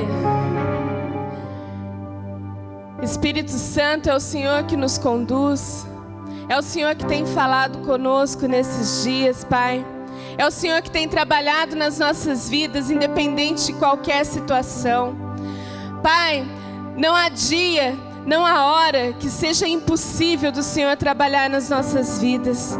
Aleluia. Espírito Santo, é o Senhor que nos conduz. É o Senhor que tem falado conosco nesses dias, Pai. É o Senhor que tem trabalhado nas nossas vidas, independente de qualquer situação. Pai, não há dia, não há hora que seja impossível do Senhor trabalhar nas nossas vidas.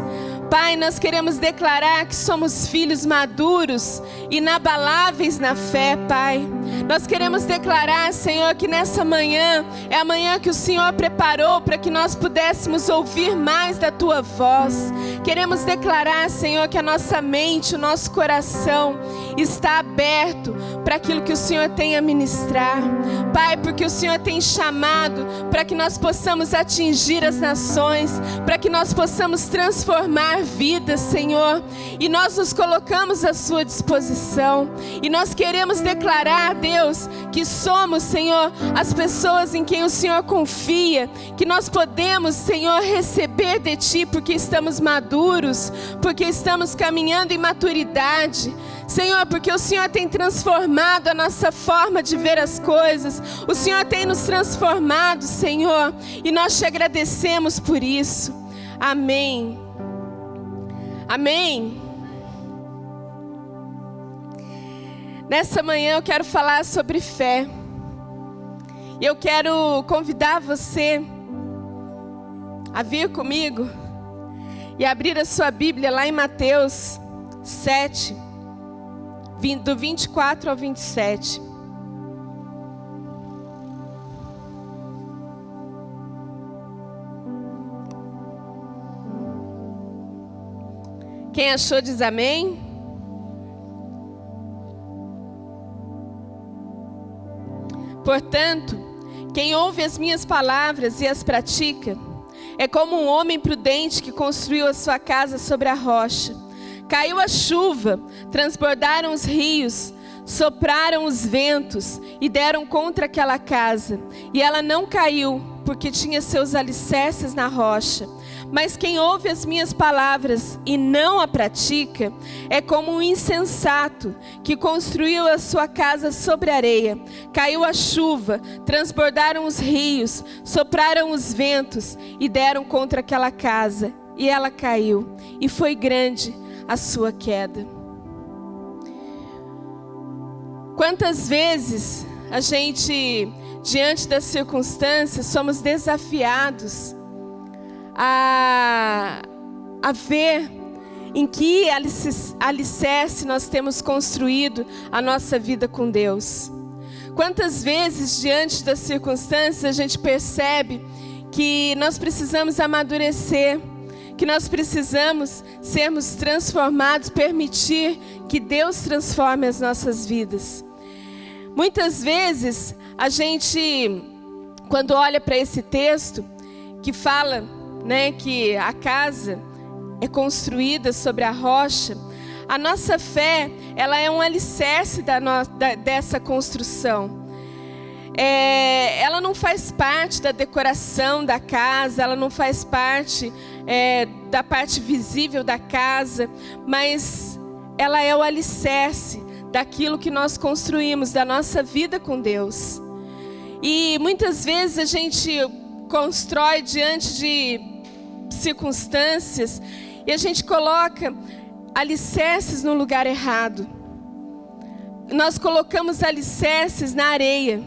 Pai, nós queremos declarar que somos filhos maduros, inabaláveis na fé, Pai. Nós queremos declarar, Senhor, que nessa manhã é a manhã que o Senhor preparou para que nós pudéssemos ouvir mais da Tua voz. Queremos declarar, Senhor, que a nossa mente, o nosso coração está aberto para aquilo que o Senhor tem a ministrar. Pai, porque o Senhor tem chamado para que nós possamos atingir as nações, para que nós possamos transformar vidas, Senhor. E nós nos colocamos à Sua disposição. E nós queremos declarar, Deus, que somos, Senhor, as pessoas em quem o Senhor confia, que nós podemos, Senhor, receber de Ti, porque estamos maduros, porque estamos caminhando em maturidade. Senhor, porque o Senhor tem transformado a nossa forma de ver as coisas. O Senhor tem nos transformado, Senhor, e nós Te agradecemos por isso. Amém. Amém. Nessa manhã eu quero falar sobre fé. E eu quero convidar você a vir comigo e abrir a sua Bíblia lá em Mateus 7, do 24 ao 27. Quem achou diz amém. Portanto, quem ouve as minhas palavras e as pratica, é como um homem prudente que construiu a sua casa sobre a rocha. Caiu a chuva, transbordaram os rios, sopraram os ventos e deram contra aquela casa. E ela não caiu, porque tinha seus alicerces na rocha. Mas quem ouve as minhas palavras e não a pratica, é como um insensato que construiu a sua casa sobre areia. Caiu a chuva, transbordaram os rios, sopraram os ventos e deram contra aquela casa. E ela caiu, e foi grande a sua queda. Quantas vezes a gente, diante das circunstâncias, somos desafiados a ver em que alicerce nós temos construído a nossa vida com Deus. Quantas vezes, diante das circunstâncias, a gente percebe que nós precisamos amadurecer, que nós precisamos sermos transformados, permitir que Deus transforme as nossas vidas. Muitas vezes, a gente, quando olha para esse texto, que fala, que a casa é construída sobre a rocha, a nossa fé, ela é um alicerce dessa construção. Ela não faz parte da decoração da casa, ela não faz parte da parte visível da casa, mas ela é o alicerce daquilo que nós construímos, da nossa vida com Deus. E muitas vezes a gente constrói diante de circunstâncias e a gente coloca alicerces no lugar errado. Nós colocamos alicerces na areia.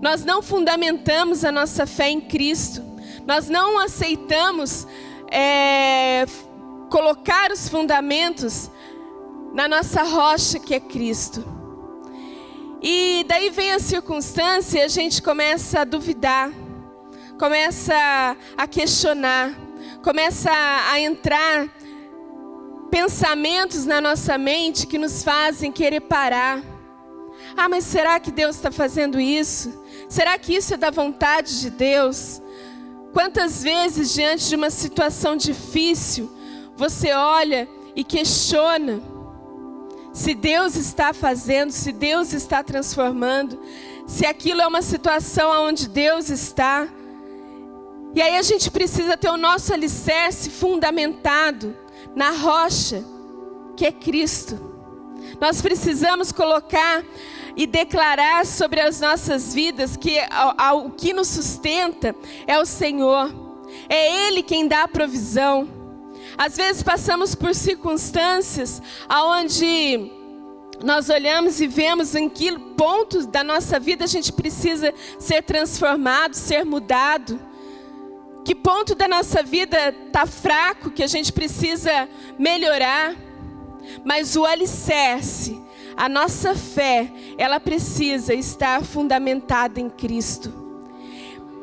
Nós não fundamentamos a nossa fé em Cristo. Nós não aceitamos colocar os fundamentos na nossa rocha, que é Cristo. E daí vem a circunstância e a gente começa a duvidar, começa a questionar, começa a entrar pensamentos na nossa mente que nos fazem querer parar. Ah, mas será que Deus está fazendo isso? Será que isso é da vontade de Deus? Quantas vezes, diante de uma situação difícil, você olha e questiona se Deus está fazendo, se Deus está transformando, se aquilo é uma situação onde Deus está. E aí a gente precisa ter o nosso alicerce fundamentado na rocha, que é Cristo. Nós precisamos colocar e declarar sobre as nossas vidas que o que nos sustenta é o Senhor. É Ele quem dá a provisão. Às vezes passamos por circunstâncias onde nós olhamos e vemos em que pontos da nossa vida a gente precisa ser transformado, ser mudado. Que ponto da nossa vida está fraco, que a gente precisa melhorar. Mas o alicerce, a nossa fé, ela precisa estar fundamentada em Cristo.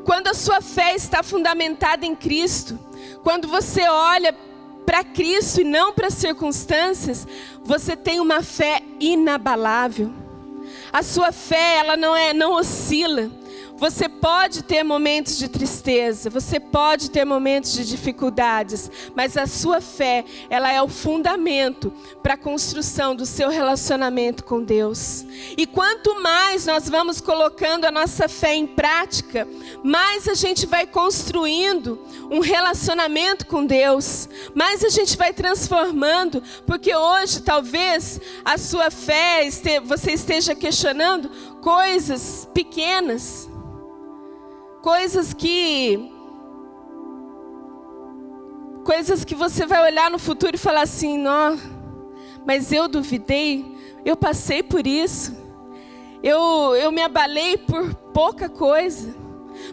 Quando a sua fé está fundamentada em Cristo, quando você olha para Cristo e não para as circunstâncias, você tem uma fé inabalável. A sua fé, ela não oscila. Você pode ter momentos de tristeza, você pode ter momentos de dificuldades, mas a sua fé, ela é o fundamento para a construção do seu relacionamento com Deus. E quanto mais nós vamos colocando a nossa fé em prática, mais a gente vai construindo um relacionamento com Deus, mais a gente vai transformando, porque hoje talvez a sua fé, você esteja questionando coisas pequenas, coisas que você vai olhar no futuro e falar assim, não, mas eu duvidei, eu passei por isso, eu me abalei por pouca coisa.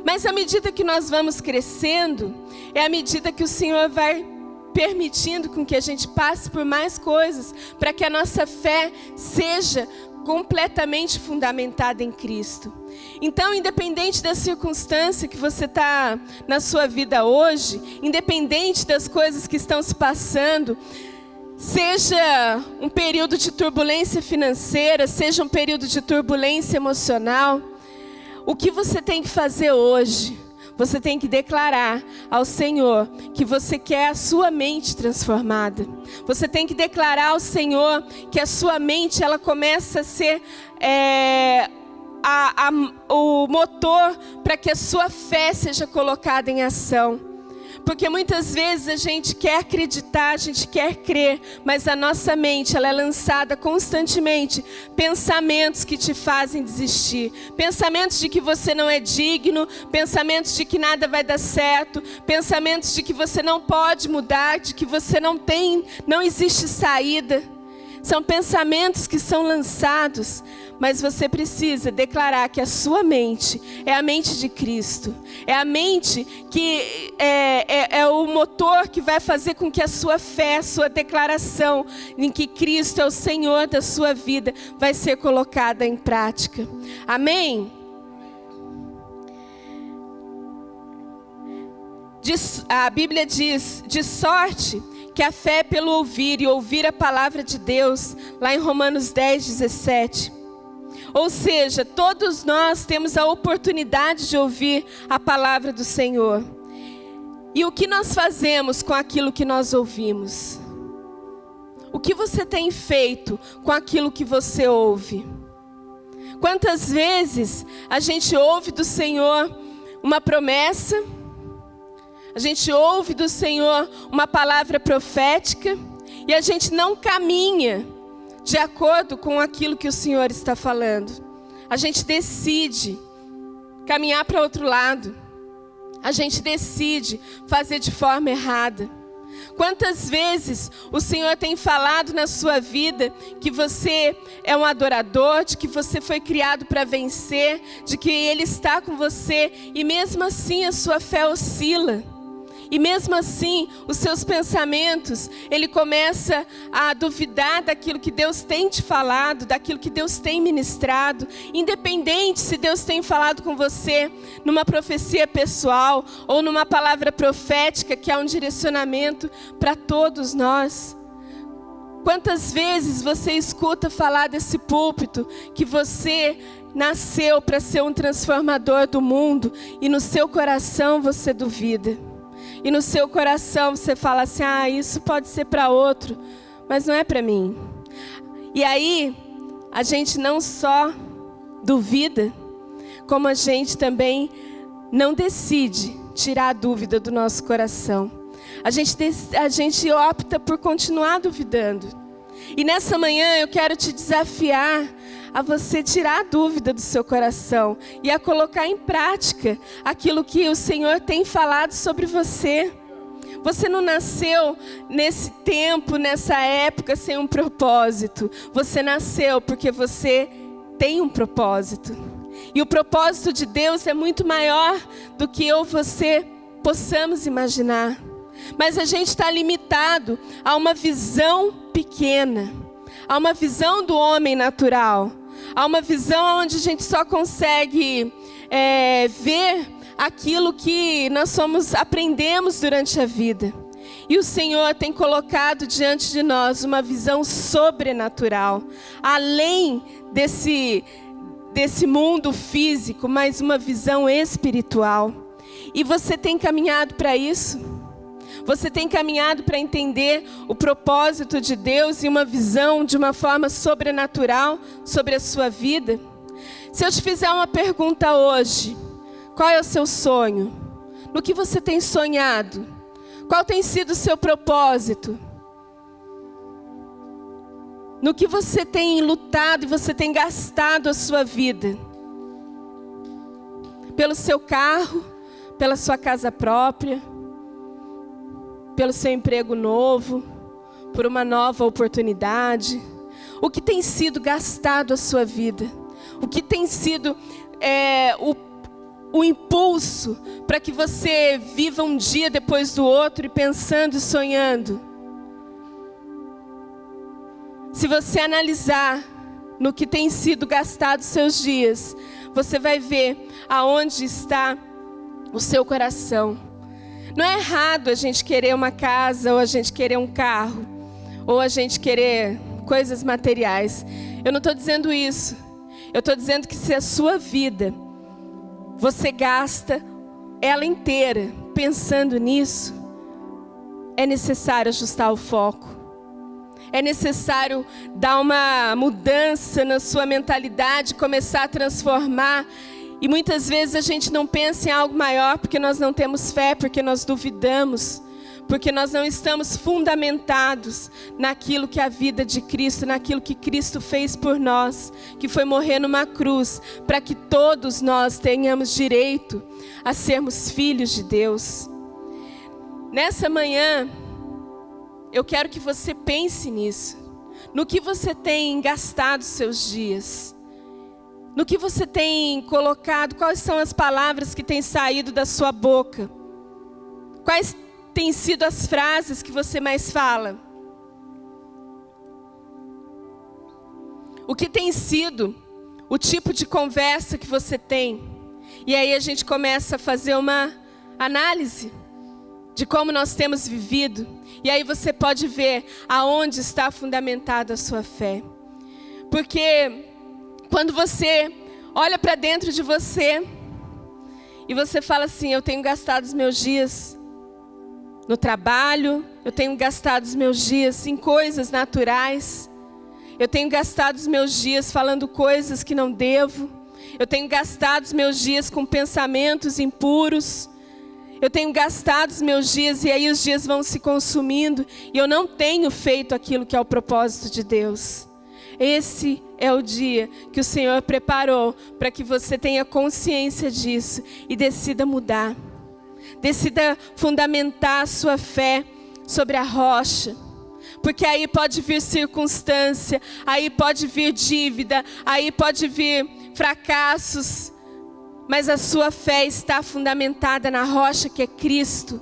Mas à medida que nós vamos crescendo, é à medida que o Senhor vai permitindo com que a gente passe por mais coisas, para que a nossa fé seja completamente fundamentada em Cristo. Então, independente da circunstância que você está na sua vida hoje, independente das coisas que estão se passando, seja um período de turbulência financeira, seja um período de turbulência emocional, o que você tem que fazer hoje? Você tem que declarar ao Senhor que você quer a sua mente transformada. Você tem que declarar ao Senhor que a sua mente, ela começa a ser o motor para que a sua fé seja colocada em ação. Porque muitas vezes a gente quer acreditar, a gente quer crer, mas a nossa mente, ela é lançada constantemente pensamentos que te fazem desistir, pensamentos de que você não é digno, pensamentos de que nada vai dar certo, pensamentos de que você não pode mudar, de que você não existe saída. São pensamentos que são lançados, mas você precisa declarar que a sua mente é a mente de Cristo. É a mente que é o motor que vai fazer com que a sua fé, a sua declaração em que Cristo é o Senhor da sua vida, vai ser colocada em prática. Amém? A Bíblia diz, de sorte que a fé é pelo ouvir e ouvir a palavra de Deus, lá em Romanos 10, 17. Ou seja, todos nós temos a oportunidade de ouvir a palavra do Senhor. E o que nós fazemos com aquilo que nós ouvimos? O que você tem feito com aquilo que você ouve? Quantas vezes a gente ouve do Senhor uma promessa, a gente ouve do Senhor uma palavra profética e a gente não caminha de acordo com aquilo que o Senhor está falando. A gente decide caminhar para outro lado. A gente decide fazer de forma errada. Quantas vezes o Senhor tem falado na sua vida que você é um adorador, de que você foi criado para vencer, de que Ele está com você e mesmo assim a sua fé oscila. E mesmo assim, os seus pensamentos, ele começa a duvidar daquilo que Deus tem te falado, daquilo que Deus tem ministrado. Independente se Deus tem falado com você numa profecia pessoal ou numa palavra profética, que é um direcionamento para todos nós. Quantas vezes você escuta falar desse púlpito que você nasceu para ser um transformador do mundo e no seu coração você duvida? E no seu coração você fala assim, isso pode ser para outro, mas não é para mim. E aí, a gente não só duvida, como a gente também não decide tirar a dúvida do nosso coração. A gente opta por continuar duvidando. E nessa manhã eu quero te desafiar a você tirar a dúvida do seu coração e a colocar em prática aquilo que o Senhor tem falado sobre você. Você não nasceu nesse tempo, nessa época, sem um propósito. Você nasceu porque você tem um propósito. E o propósito de Deus é muito maior do que eu ou você possamos imaginar. Mas a gente está limitado a uma visão pequena, a uma visão do homem natural, a uma visão onde a gente só consegue ver aquilo que nós aprendemos durante a vida. E o Senhor tem colocado diante de nós uma visão sobrenatural, além desse mundo físico, mas uma visão espiritual. E você tem caminhado para isso? Você tem caminhado para entender o propósito de Deus e uma visão de uma forma sobrenatural sobre a sua vida? Se eu te fizer uma pergunta hoje, qual é o seu sonho? No que você tem sonhado? Qual tem sido o seu propósito? No que você tem lutado e você tem gastado a sua vida? Pelo seu carro, pela sua casa própria, pelo seu emprego novo, por uma nova oportunidade? O que tem sido gastado a sua vida? O que tem sido o impulso para que você viva um dia depois do outro e pensando e sonhando? Se você analisar no que tem sido gastado seus dias, você vai ver aonde está o seu coração. Não é errado a gente querer uma casa, ou a gente querer um carro, ou a gente querer coisas materiais. Eu não estou dizendo isso. Eu estou dizendo que se a sua vida, você gasta ela inteira pensando nisso, é necessário ajustar o foco. É necessário dar uma mudança na sua mentalidade, começar a transformar. E muitas vezes a gente não pensa em algo maior porque nós não temos fé, porque nós duvidamos, porque nós não estamos fundamentados naquilo que é a vida de Cristo, naquilo que Cristo fez por nós, que foi morrer numa cruz, para que todos nós tenhamos direito a sermos filhos de Deus. Nessa manhã, eu quero que você pense nisso, no que você tem gastado seus dias. No que você tem colocado, quais são as palavras que têm saído da sua boca? Quais têm sido as frases que você mais fala? O que tem sido o tipo de conversa que você tem? E aí a gente começa a fazer uma análise de como nós temos vivido. E aí você pode ver aonde está fundamentada a sua fé. Porque quando você olha para dentro de você e você fala assim: eu tenho gastado os meus dias no trabalho, eu tenho gastado os meus dias em coisas naturais, eu tenho gastado os meus dias falando coisas que não devo, eu tenho gastado os meus dias com pensamentos impuros, eu tenho gastado os meus dias e aí os dias vão se consumindo e eu não tenho feito aquilo que é o propósito de Deus. Esse é o dia que o Senhor preparou para que você tenha consciência disso e decida mudar. Decida fundamentar a sua fé sobre a rocha. Porque aí pode vir circunstância, aí pode vir dívida, aí pode vir fracassos. Mas a sua fé está fundamentada na rocha que é Cristo.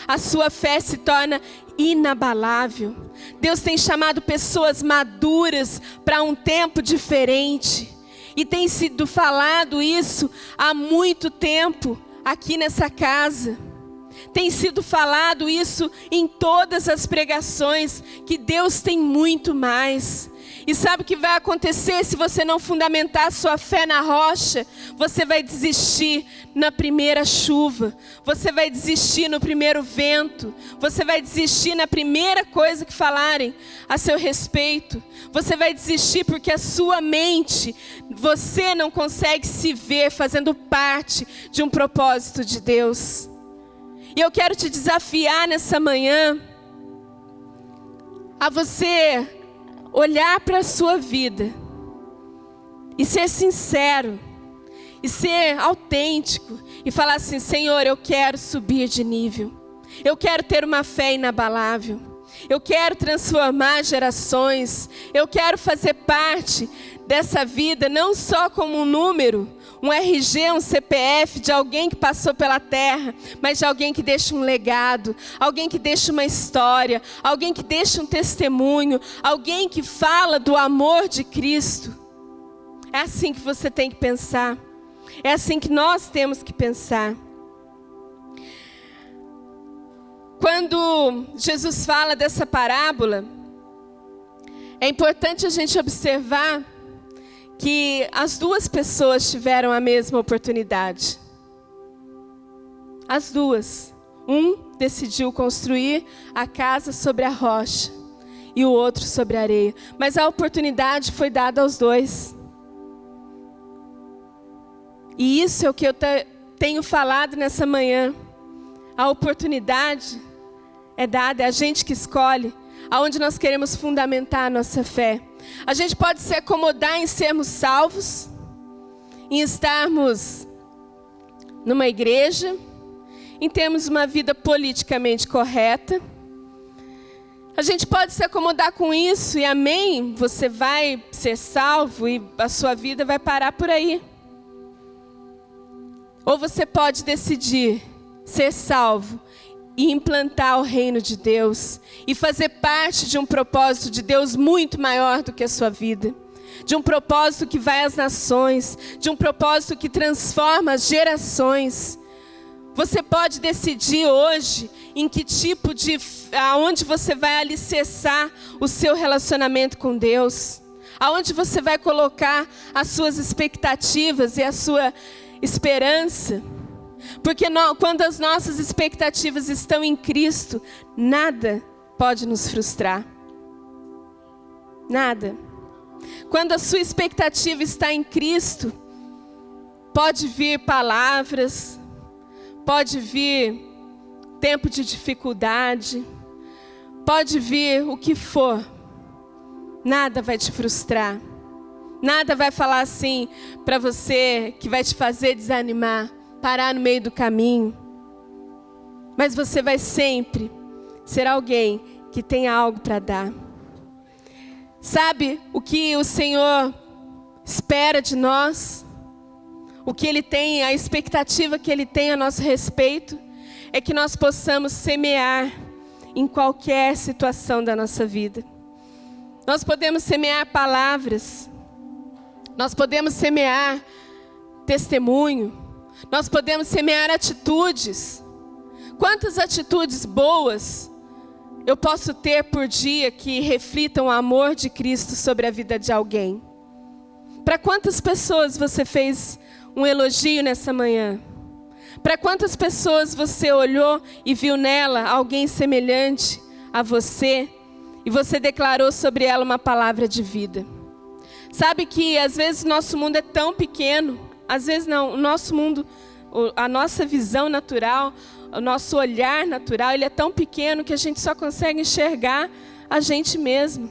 A sua fé se torna inabalável. Deus tem chamado pessoas maduras para um tempo diferente. E tem sido falado isso há muito tempo aqui nessa casa. Tem sido falado isso em todas as pregações, que Deus tem muito mais. E sabe o que vai acontecer se você não fundamentar a sua fé na rocha? Você vai desistir na primeira chuva. Você vai desistir no primeiro vento. Você vai desistir na primeira coisa que falarem a seu respeito. Você vai desistir porque a sua mente, você não consegue se ver fazendo parte de um propósito de Deus. E eu quero te desafiar nessa manhã a você olhar para a sua vida e ser sincero, e ser autêntico, e falar assim: Senhor, eu quero subir de nível, eu quero ter uma fé inabalável, eu quero transformar gerações, eu quero fazer parte dessa vida, não só como um número, um RG, um CPF de alguém que passou pela terra, mas de alguém que deixa um legado, alguém que deixa uma história, alguém que deixa um testemunho, alguém que fala do amor de Cristo. É assim que você tem que pensar, é assim que nós temos que pensar. Quando Jesus fala dessa parábola, é importante a gente observar que as duas pessoas tiveram a mesma oportunidade. As duas. Um decidiu construir a casa sobre a rocha e o outro sobre a areia. Mas a oportunidade foi dada aos dois. E isso é o que eu tenho falado nessa manhã. A oportunidade é dada, é a gente que escolhe aonde nós queremos fundamentar a nossa fé. A gente pode se acomodar em sermos salvos, em estarmos numa igreja, em termos uma vida politicamente correta. A gente pode se acomodar com isso e amém, você vai ser salvo e a sua vida vai parar por aí. Ou você pode decidir ser salvo e implantar o reino de Deus e fazer parte de um propósito de Deus muito maior do que a sua vida, de um propósito que vai às nações, de um propósito que transforma as gerações. Você pode decidir hoje em que tipo de, aonde você vai alicerçar o seu relacionamento com Deus, aonde você vai colocar as suas expectativas e a sua esperança. Porque quando as nossas expectativas estão em Cristo, nada pode nos frustrar. Nada. Quando a sua expectativa está em Cristo, pode vir palavras, pode vir tempo de dificuldade, pode vir o que for. Nada vai te frustrar. Nada vai falar assim para você que vai te fazer desanimar, parar no meio do caminho. Mas você vai sempre ser alguém que tem algo para dar. Sabe o que o Senhor espera de nós? O que Ele tem, a expectativa que Ele tem a nosso respeito, é que nós possamos semear em qualquer situação da nossa vida. Nós podemos semear palavras, nós podemos semear testemunho, nós podemos semear atitudes. Quantas atitudes boas eu posso ter por dia que reflitam o amor de Cristo sobre a vida de alguém? Para quantas pessoas você fez um elogio nessa manhã? Para quantas pessoas você olhou e viu nela alguém semelhante a você e você declarou sobre ela uma palavra de vida? Sabe que às vezes o nosso mundo é tão pequeno, às vezes não, o nosso mundo, a nossa visão natural, o nosso olhar natural, ele é tão pequeno que a gente só consegue enxergar a gente mesmo.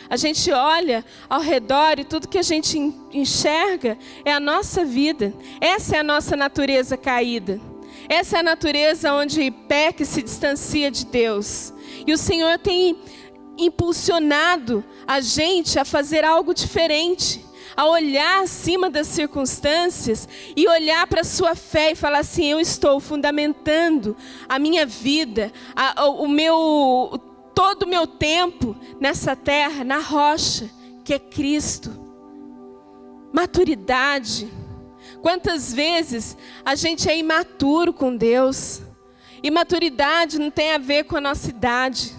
A gente olha ao redor e tudo que a gente enxerga é a nossa vida. Essa é a nossa natureza caída. Essa é a natureza onde peca e se distancia de Deus. E o Senhor tem impulsionado a gente a fazer algo diferente, a olhar acima das circunstâncias e olhar para a sua fé e falar assim: eu estou fundamentando a minha vida, todo o meu tempo nessa terra, na rocha, que é Cristo. Maturidade. Quantas vezes a gente é imaturo com Deus? Imaturidade não tem a ver com a nossa idade,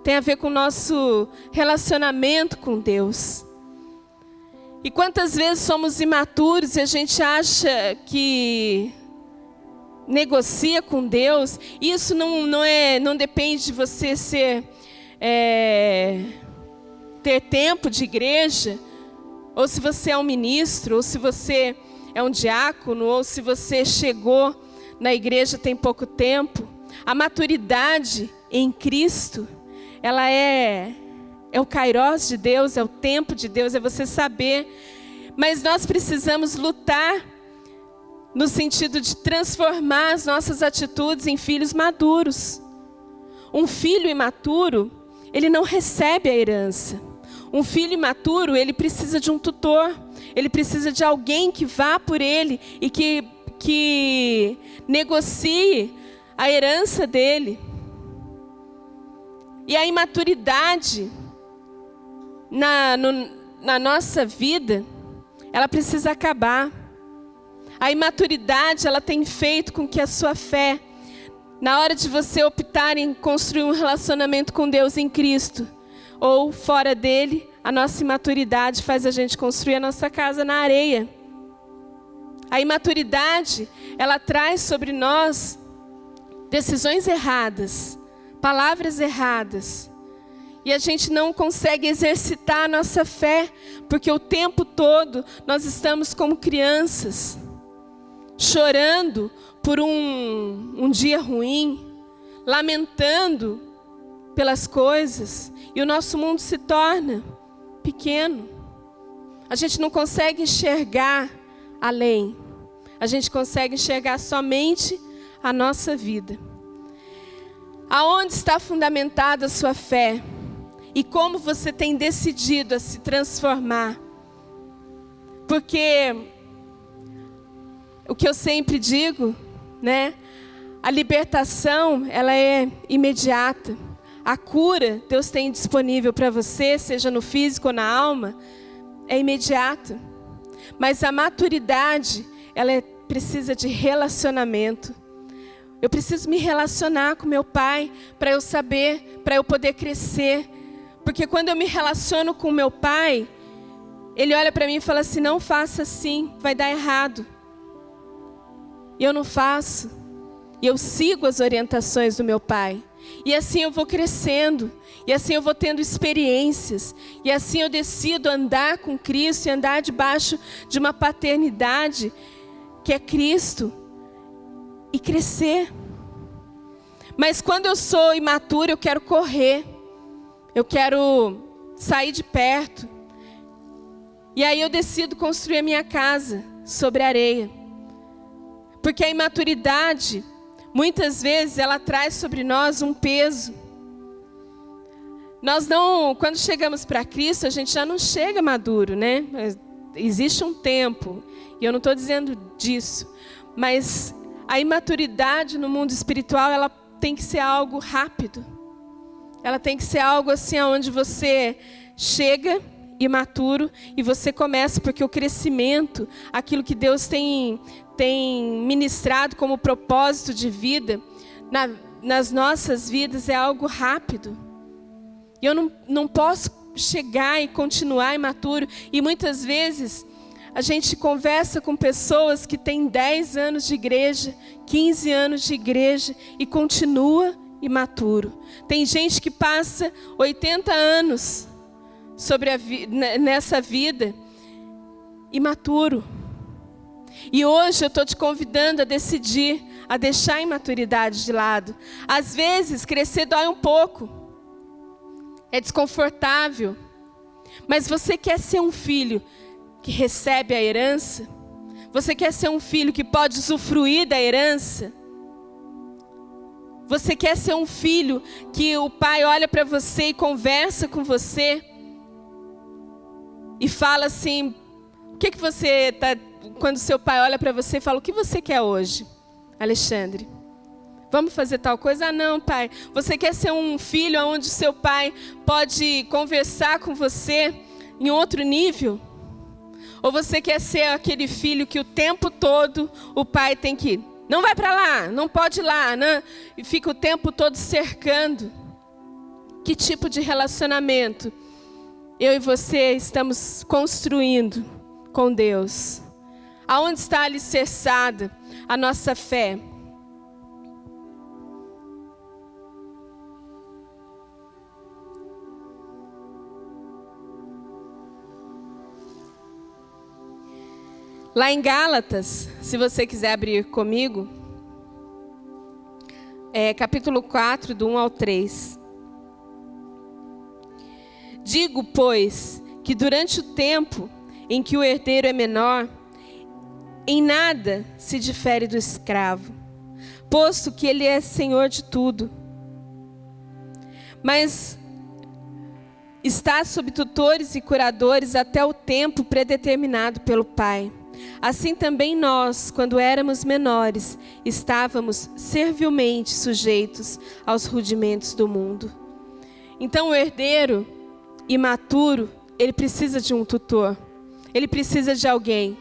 tem a ver com o nosso relacionamento com Deus. E quantas vezes somos imaturos e a gente acha que negocia com Deus? Isso não depende de você ter tempo de igreja, ou se você é um ministro, ou se você é um diácono, ou se você chegou na igreja tem pouco tempo. A maturidade em Cristo, ela é é o Kairos de Deus, é o tempo de Deus, é você saber. Mas nós precisamos lutar no sentido de transformar as nossas atitudes em filhos maduros. Um filho imaturo, ele não recebe a herança. Um filho imaturo, ele precisa de um tutor. Ele precisa de alguém que vá por ele e que negocie a herança dele. E a imaturidade na nossa vida, ela precisa acabar. A imaturidade, ela tem feito com que a sua fé, na hora de você optar em construir um relacionamento com Deus em Cristo, ou fora dele, a nossa imaturidade faz a gente construir a nossa casa na areia. A imaturidade, ela traz sobre nós decisões erradas, palavras erradas. E a gente não consegue exercitar a nossa fé, porque o tempo todo nós estamos como crianças, chorando por um dia ruim, lamentando pelas coisas, e o nosso mundo se torna pequeno. A gente não consegue enxergar além. A gente consegue enxergar somente a nossa vida. Aonde está fundamentada a sua fé? E como você tem decidido a se transformar? Porque o que eu sempre digo, né? A libertação, ela é imediata. A cura, Deus tem disponível para você, seja no físico ou na alma, é imediata. Mas a maturidade, ela precisa de relacionamento. Eu preciso me relacionar com meu pai para eu saber, para eu poder crescer. Porque quando eu me relaciono com meu pai, ele olha para mim e fala assim, não faça assim, vai dar errado. E eu não faço. E eu sigo as orientações do meu pai. E assim eu vou crescendo. E assim eu vou tendo experiências. E assim eu decido andar com Cristo e andar debaixo de uma paternidade que é Cristo. E crescer. Mas quando eu sou imatura, eu quero correr. Eu quero sair de perto. E aí eu decido construir a minha casa sobre areia. Porque a imaturidade, muitas vezes, ela traz sobre nós um peso. Nós não, quando chegamos para Cristo, a gente já não chega maduro, né? Existe um tempo, e eu não estou dizendo disso. Mas a imaturidade no mundo espiritual, ela tem que ser algo rápido. Ela tem que ser algo assim, onde você chega imaturo e você começa, porque o crescimento, aquilo que Deus tem ministrado como propósito de vida, nas nossas vidas é algo rápido. E eu não posso chegar e continuar imaturo. E muitas vezes a gente conversa com pessoas que têm 10 anos de igreja, 15 anos de igreja e continua imaturo. Tem gente que passa 80 anos nessa vida imaturo. E hoje eu estou te convidando a decidir, a deixar a imaturidade de lado. Às vezes crescer dói um pouco, é desconfortável, mas você quer ser um filho que recebe a herança? Você quer ser um filho que pode usufruir da herança? Você quer ser um filho que o pai olha para você e conversa com você e fala assim, o que você está... Quando seu pai olha para você e fala, o que você quer hoje, Alexandre? Vamos fazer tal coisa? Ah, não, pai. Você quer ser um filho onde seu pai pode conversar com você em outro nível? Ou você quer ser aquele filho que o tempo todo o pai tem que... Não vai para lá, não pode ir lá, né? E fica o tempo todo cercando. Que tipo de relacionamento eu e você estamos construindo com Deus? Aonde está alicerçada a nossa fé? Lá em Gálatas, se você quiser abrir comigo, capítulo 4, do 1 ao 3. Digo, pois, que durante o tempo em que o herdeiro é menor, em nada se difere do escravo, posto que ele é senhor de tudo. Mas está sob tutores e curadores até o tempo predeterminado pelo Pai. Assim também nós, quando éramos menores, estávamos servilmente sujeitos aos rudimentos do mundo. Então o herdeiro imaturo, ele precisa de um tutor, ele precisa de alguém.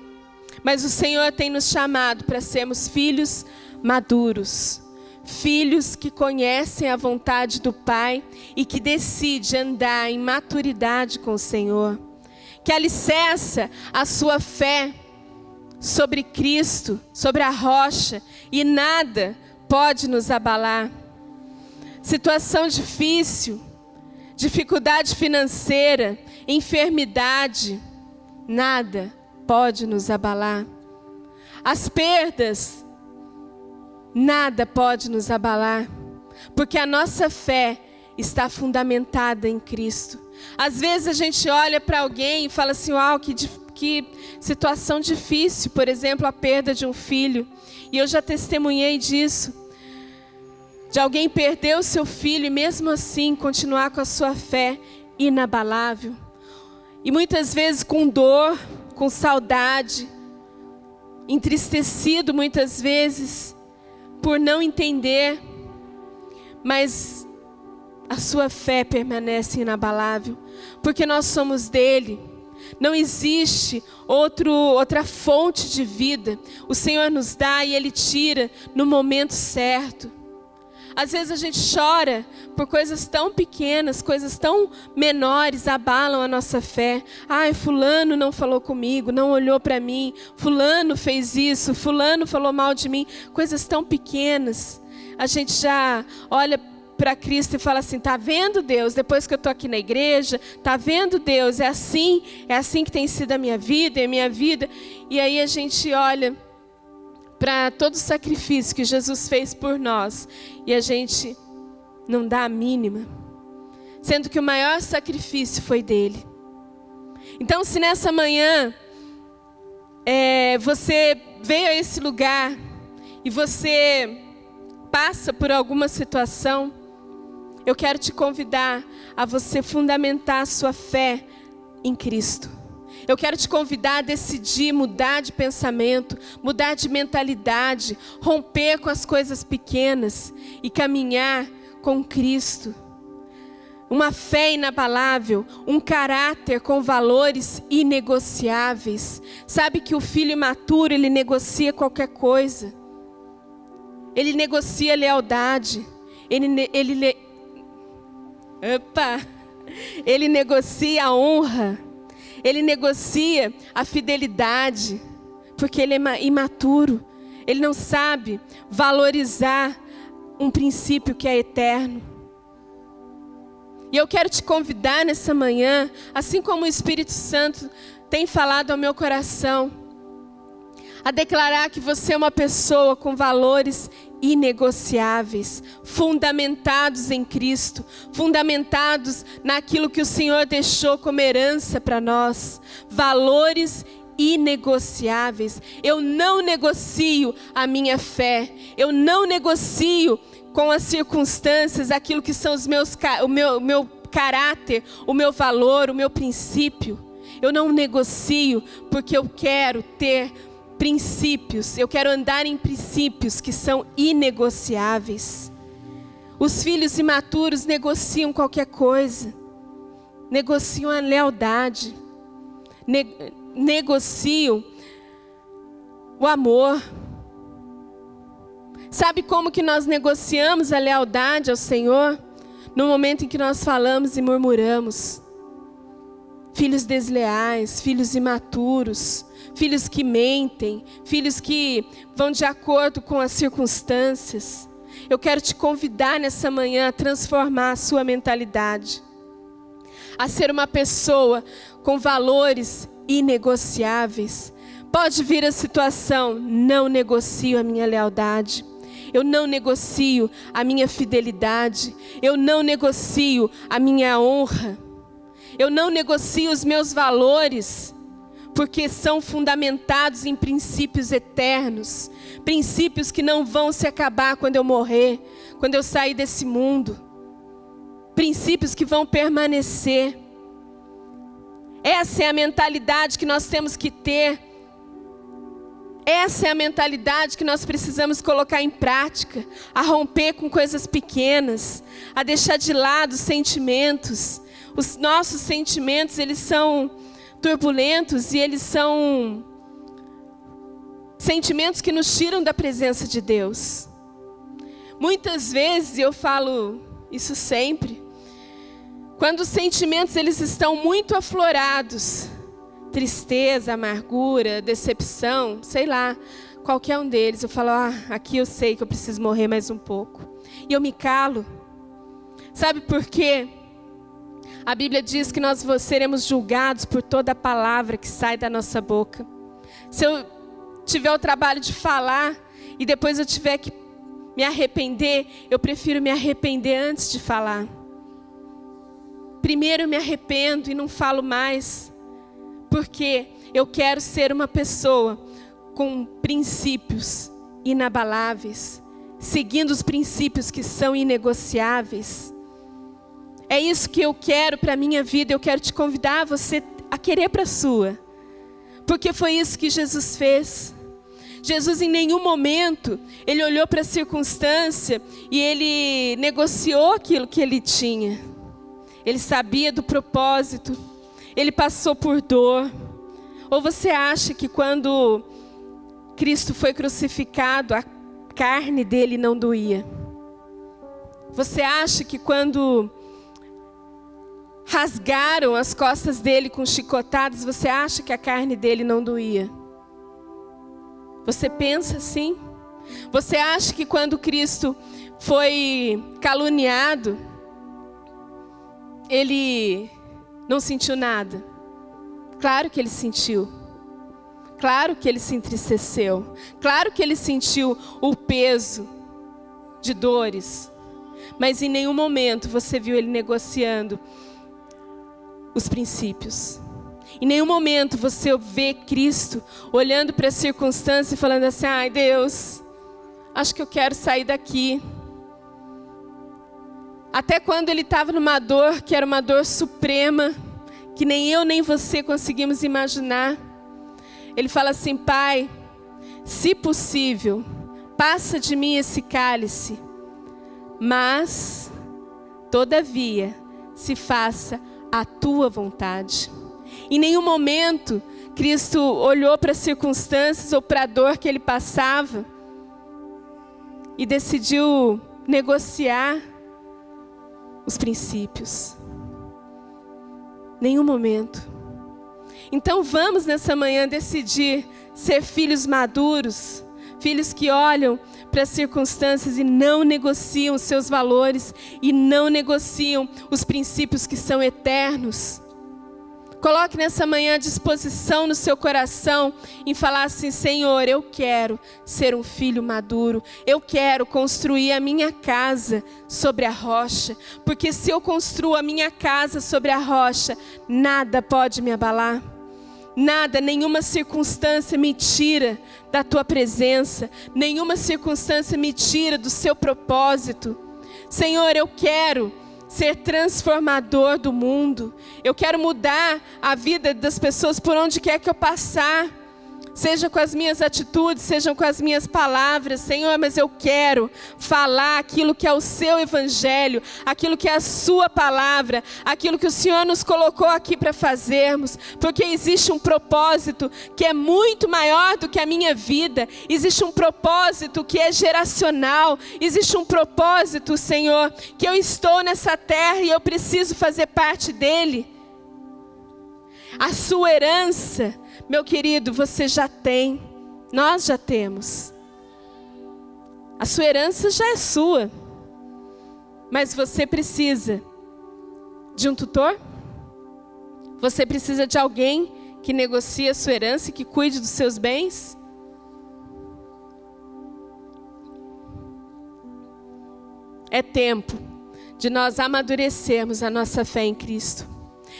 Mas o Senhor tem nos chamado para sermos filhos maduros, filhos que conhecem a vontade do Pai e que decidem andar em maturidade com o Senhor, que alicerça a sua fé sobre Cristo, sobre a rocha, e nada pode nos abalar. Situação difícil, dificuldade financeira, enfermidade, nada pode nos abalar. As perdas, nada pode nos abalar, porque a nossa fé está fundamentada em Cristo. Às vezes a gente olha para alguém e fala assim, uau, que situação difícil, por exemplo, a perda de um filho. E eu já testemunhei disso, de alguém perder o seu filho e mesmo assim continuar com a sua fé inabalável. E muitas vezes com dor, com saudade, entristecido muitas vezes por não entender, mas a sua fé permanece inabalável, porque nós somos dele. Não existe outra fonte de vida. O Senhor nos dá e Ele tira no momento certo. Às vezes a gente chora por coisas tão pequenas, coisas tão menores, abalam a nossa fé. Ai, fulano não falou comigo, não olhou para mim. Fulano fez isso, fulano falou mal de mim. Coisas tão pequenas. A gente já olha para Cristo e fala assim, tá vendo, Deus, depois que eu tô aqui na igreja, tá vendo, Deus, é assim que tem sido a minha vida, é a minha vida. E aí a gente olha para todo o sacrifício que Jesus fez por nós e a gente não dá a mínima, sendo que o maior sacrifício foi dele. Então, se nessa manhã você veio a esse lugar e você passa por alguma situação, eu quero te convidar a você fundamentar a sua fé em Cristo. Eu quero te convidar a decidir mudar de pensamento, mudar de mentalidade, romper com as coisas pequenas e caminhar com Cristo. Uma fé inabalável, um caráter com valores inegociáveis. Sabe que o filho imaturo, ele negocia qualquer coisa. Ele negocia lealdade. Ele negocia a honra. Ele negocia a fidelidade, porque ele é imaturo. Ele não sabe valorizar um princípio que é eterno. E eu quero te convidar nessa manhã, assim como o Espírito Santo tem falado ao meu coração, a declarar que você é uma pessoa com valores inegociáveis, fundamentados em Cristo, fundamentados naquilo que o Senhor deixou como herança para nós, valores inegociáveis. Eu não negocio a minha fé, eu não negocio com as circunstâncias aquilo que são o meu caráter, o meu valor, o meu princípio. Eu não negocio porque eu quero ter princípios, eu quero andar em princípios que são inegociáveis. Os filhos imaturos negociam qualquer coisa, negociam a lealdade, negociam o amor. Sabe como que nós negociamos a lealdade ao Senhor? No momento em que nós falamos e murmuramos. Filhos desleais, filhos imaturos, filhos que mentem, filhos que vão de acordo com as circunstâncias. Eu quero te convidar nessa manhã a transformar a sua mentalidade, a ser uma pessoa com valores inegociáveis. Pode vir a situação, não negocio a minha lealdade, eu não negocio a minha fidelidade, eu não negocio a minha honra. Eu não negocio os meus valores, porque são fundamentados em princípios eternos, princípios que não vão se acabar quando eu morrer, quando eu sair desse mundo, princípios que vão permanecer. Essa é a mentalidade que nós temos que ter. Essa é a mentalidade que nós precisamos colocar em prática, a romper com coisas pequenas, a deixar de lado os sentimentos. Os nossos sentimentos, eles são turbulentos e eles são sentimentos que nos tiram da presença de Deus. Muitas vezes, eu falo isso sempre, quando os sentimentos eles estão muito aflorados, tristeza, amargura, decepção, sei lá, qualquer um deles, eu falo, aqui eu sei que eu preciso morrer mais um pouco. E eu me calo. Sabe por quê? A Bíblia diz que nós seremos julgados por toda palavra que sai da nossa boca. Se eu tiver o trabalho de falar e depois eu tiver que me arrepender, eu prefiro me arrepender antes de falar. Primeiro eu me arrependo e não falo mais, porque eu quero ser uma pessoa com princípios inabaláveis, seguindo os princípios que são inegociáveis. É isso que eu quero para a minha vida. Eu quero te convidar você a querer para a sua, porque foi isso que Jesus fez. Jesus em nenhum momento, ele olhou para a circunstância e ele negociou aquilo que ele tinha. Ele sabia do propósito, ele passou por dor. Ou você acha que quando Cristo foi crucificado, a carne dele não doía? Você acha que quando rasgaram as costas dele com chicotadas, você acha que a carne dele não doía? Você pensa assim? Você acha que quando Cristo foi caluniado, ele não sentiu nada? Claro que ele sentiu. Claro que ele se entristeceu. Claro que ele sentiu o peso de dores. Mas em nenhum momento você viu ele negociando os princípios. Em nenhum momento você vê Cristo olhando para a circunstância e falando assim, ai Deus, acho que eu quero sair daqui. Até quando ele estava numa dor, que era uma dor suprema, que nem eu nem você conseguimos imaginar. Ele fala assim, Pai, se possível, passa de mim esse cálice, mas, todavia, se faça a tua vontade. Em nenhum momento, Cristo olhou para as circunstâncias ou para a dor que ele passava e decidiu negociar os princípios. Nenhum momento. Então vamos nessa manhã decidir ser filhos maduros, filhos que olham para as circunstâncias e não negociam os seus valores e não negociam os princípios que são eternos. Coloque nessa manhã a disposição no seu coração em falar assim, Senhor, eu quero ser um filho maduro. Eu quero construir a minha casa sobre a rocha. Porque se eu construo a minha casa sobre a rocha, nada pode me abalar. Nada, nenhuma circunstância me tira da tua presença. Nenhuma circunstância me tira do seu propósito. Senhor, eu quero ser transformador do mundo. Eu quero mudar a vida das pessoas por onde quer que eu passar. Seja com as minhas atitudes, sejam com as minhas palavras. Senhor, mas eu quero falar aquilo que é o seu evangelho, aquilo que é a sua palavra, aquilo que o Senhor nos colocou aqui para fazermos. Porque existe um propósito que é muito maior do que a minha vida. Existe um propósito que é geracional. Existe um propósito, Senhor, que eu estou nessa terra e eu preciso fazer parte dele. A sua herança, meu querido, você já tem. Nós já temos. A sua herança já é sua. Mas você precisa de um tutor? Você precisa de alguém que negocie a sua herança e que cuide dos seus bens? É tempo de nós amadurecermos a nossa fé em Cristo.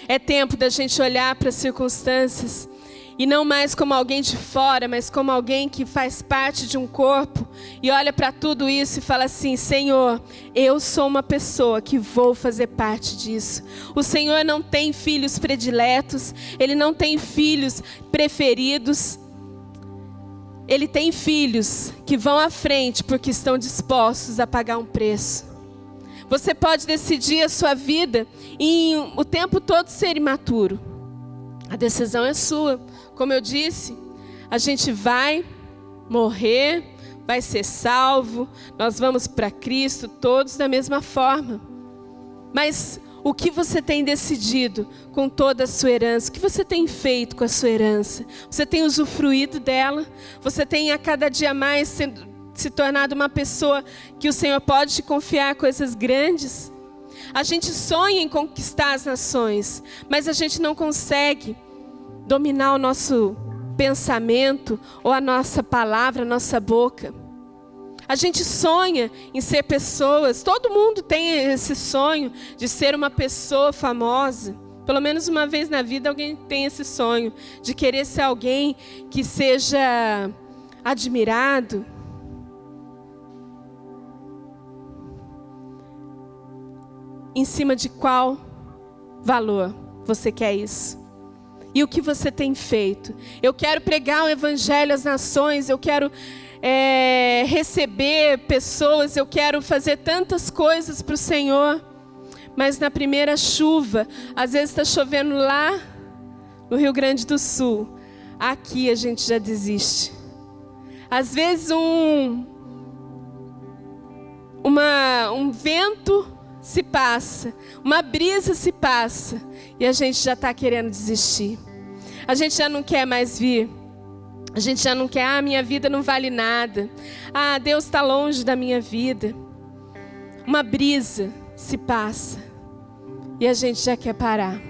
É tempo da gente olhar para as circunstâncias e não mais como alguém de fora, mas como alguém que faz parte de um corpo e olha para tudo isso e fala assim: Senhor, eu sou uma pessoa que vou fazer parte disso. O Senhor não tem filhos prediletos, Ele não tem filhos preferidos. Ele tem filhos que vão à frente porque estão dispostos a pagar um preço. Você pode decidir a sua vida em o tempo todo ser imaturo. A decisão é sua. Como eu disse, a gente vai morrer, vai ser salvo, nós vamos para Cristo, todos da mesma forma. Mas o que você tem decidido com toda a sua herança? O que você tem feito com a sua herança? Você tem usufruído dela? Você tem a cada dia mais se tornado uma pessoa que o Senhor pode te confiar coisas grandes? A gente sonha em conquistar as nações, mas a gente não consegue dominar o nosso pensamento ou a nossa palavra, a nossa boca. A gente sonha em ser pessoas, todo mundo tem esse sonho de ser uma pessoa famosa. Pelo menos uma vez na vida alguém tem esse sonho de querer ser alguém que seja admirado. Em cima de qual valor você quer isso? E o que você tem feito? Eu quero pregar o evangelho às nações, eu quero receber pessoas, eu quero fazer tantas coisas para o Senhor. Mas na primeira chuva, às vezes está chovendo lá no Rio Grande do Sul, aqui a gente já desiste. Às vezes um vento se passa, uma brisa se passa e a gente já está querendo desistir. A gente já não quer mais vir. A gente já não quer, minha vida não vale nada. Deus está longe da minha vida. Uma brisa se passa e a gente já quer parar.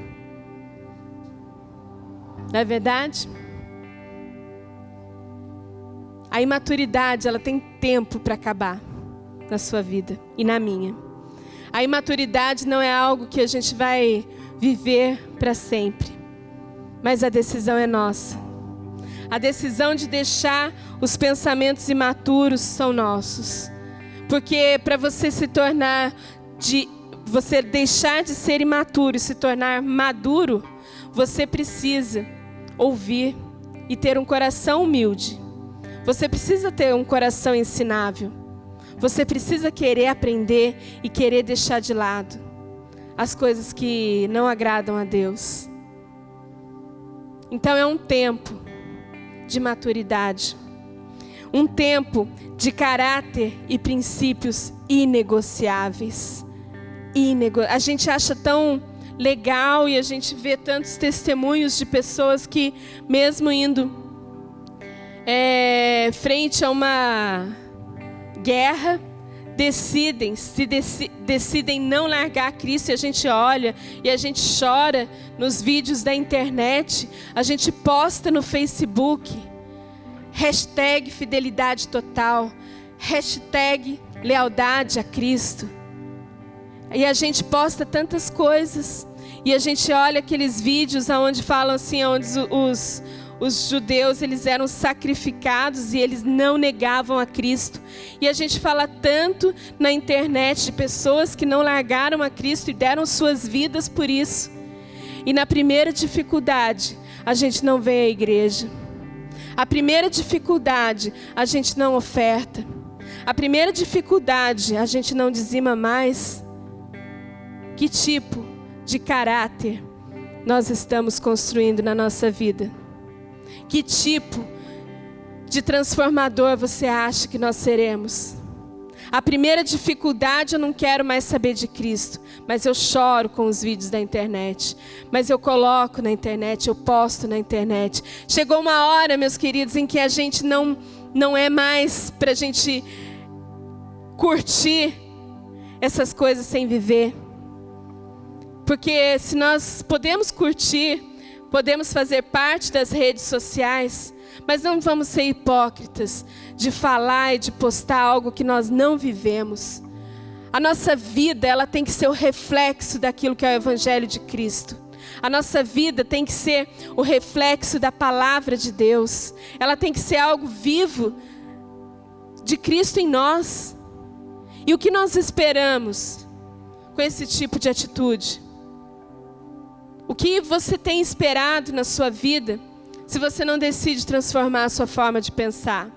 Não é verdade? A imaturidade, ela tem tempo para acabar na sua vida e na minha. A imaturidade não é algo que a gente vai viver para sempre, mas a decisão é nossa. A decisão de deixar os pensamentos imaturos são nossos. Porque para você você deixar de ser imaturo e se tornar maduro, você precisa ouvir e ter um coração humilde. Você precisa ter um coração ensinável. Você precisa querer aprender e querer deixar de lado as coisas que não agradam a Deus. Então é um tempo de maturidade. Um tempo de caráter e princípios inegociáveis. A gente acha tão legal e a gente vê tantos testemunhos de pessoas que, mesmo indo frente a uma guerra, decidem não largar Cristo. E a gente olha e a gente chora nos vídeos da internet, a gente posta no Facebook, hashtag fidelidade total, hashtag lealdade a Cristo. E a gente posta tantas coisas, e a gente olha aqueles vídeos onde falam assim, onde os judeus, eles eram sacrificados e eles não negavam a Cristo. E a gente fala tanto na internet de pessoas que não largaram a Cristo e deram suas vidas por isso. E na primeira dificuldade, a gente não vem à igreja. A primeira dificuldade, a gente não oferta. A primeira dificuldade, a gente não dizima mais. Que tipo de caráter nós estamos construindo na nossa vida? Que tipo de transformador você acha que nós seremos? A primeira dificuldade, eu não quero mais saber de Cristo, mas eu choro com os vídeos da internet, mas eu coloco na internet, eu posto na internet. Chegou uma hora, meus queridos, em que a gente não é mais para a gente curtir essas coisas sem viver. Porque se nós podemos curtir, podemos fazer parte das redes sociais, mas não vamos ser hipócritas de falar e de postar algo que nós não vivemos. A nossa vida, ela tem que ser o reflexo daquilo que é o Evangelho de Cristo. A nossa vida tem que ser o reflexo da palavra de Deus. Ela tem que ser algo vivo de Cristo em nós. E o que nós esperamos com esse tipo de atitude? O que você tem esperado na sua vida se você não decide transformar a sua forma de pensar?